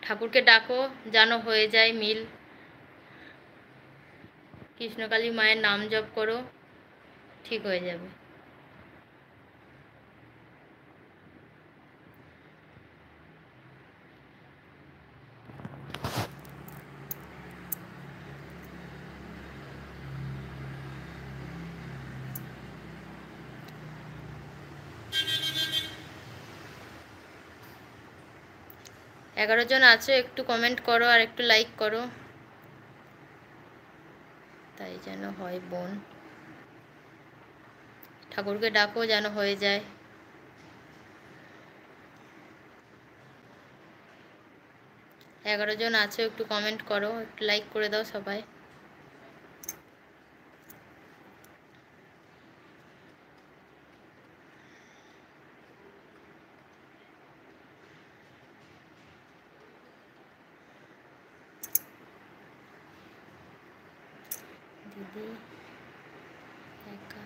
ঠাকুরকে ডাকো যেন হয়ে যায় মিল। কৃষ্ণকালী মায়ের নাম জপ করো, ঠিক হয়ে যাবে। এগারো জন আছো, একটু কমেন্ট করো আর একটু লাইক করো, তাই যেন হয় বোন। ঠাকুরকে ডাকো যেন হয়ে যায়। এগারো জন আছো, একটু কমেন্ট করো, একটু লাইক করে দাও সবাই। দিদি একা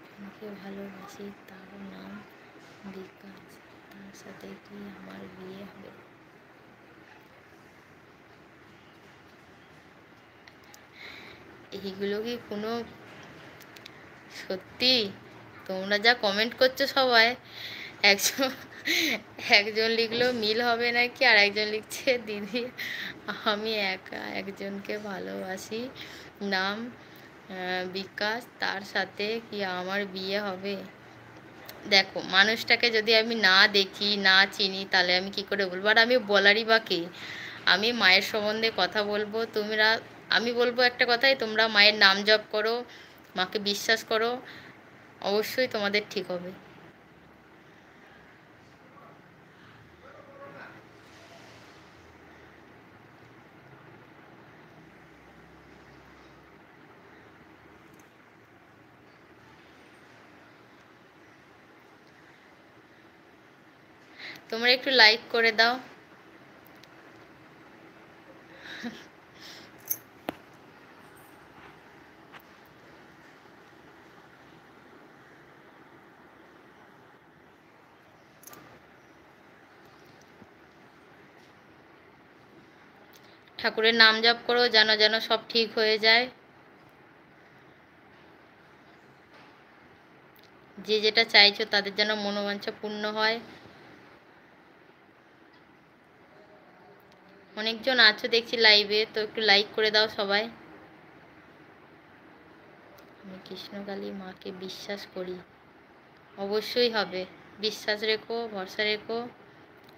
জনকে ভালোবাসি, তার নাম বিকাশ, তার সাথে কি আমার বিয়ে হবে? এইগুলো কি কোনো সত্যি? তোমরা যা কমেন্ট করছো সবাই, একজন একজন লিখলো মিল হবে নাকি, আর একজন লিখছে দিদি আমি একা একজনকে ভালোবাসি, নাম বিকাশ, তার সাথে কি আমার বিয়ে হবে? দেখো, মানুষটাকে যদি আমি না দেখি না চিনি তাহলে আমি কি করে বলবো? আর আমি বলারই বা কে? আমি মায়ের সম্বন্ধে কথা বলবো, তোমরা, আমি বলবো একটা কথাই, তোমরা মায়ের নাম জপ করো, মাকে বিশ্বাস করো, অবশ্যই তোমাদের ঠিক হবে। তোমরা একটু লাইক করে দাও। ঠাকুরের নাম জপ করো যেন যেন সব ঠিক হয়ে যায়, যে যেটা চাইছো তাদের যেন মনোবাঞ্ছা পূর্ণ হয়। অনেকজন আছো দেখছি লাইভে, তো একটু লাইক করে দাও সবাই। আমি কৃষ্ণকালী মাকে বিশ্বাস করি, অবশ্যই হবে। বিশ্বাস রেখো, ভরসা রেখো,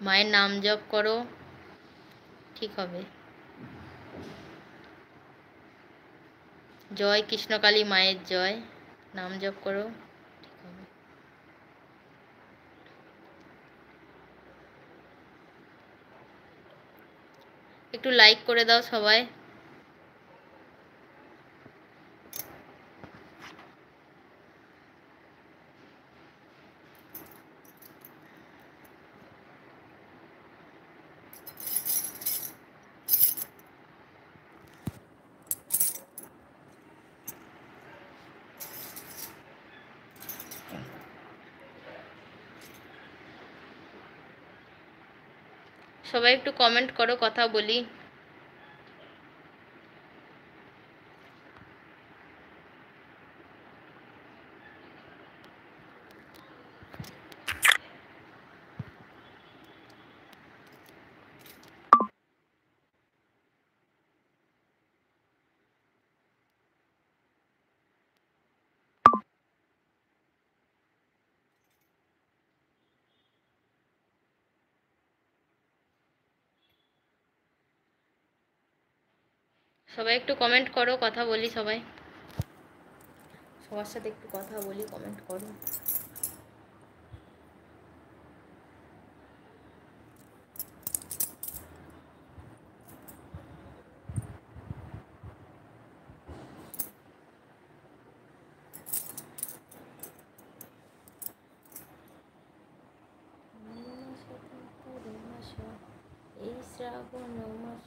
মায়ের নাম জপ করো, ঠিক হবে। জয় কৃষ্ণকালী মায়ের জয়, নাম জপ করো, ঠিক হবে। একটু লাইক করে দাও সবাই। সবাই একটু কমেন্ট করো, কথা বলি। সবাই একটু কমেন্ট করো, কথা বলি সবাই, সবার সাথে একটু কথা বলি, কমেন্ট করো। এই শ্রাবণ মাস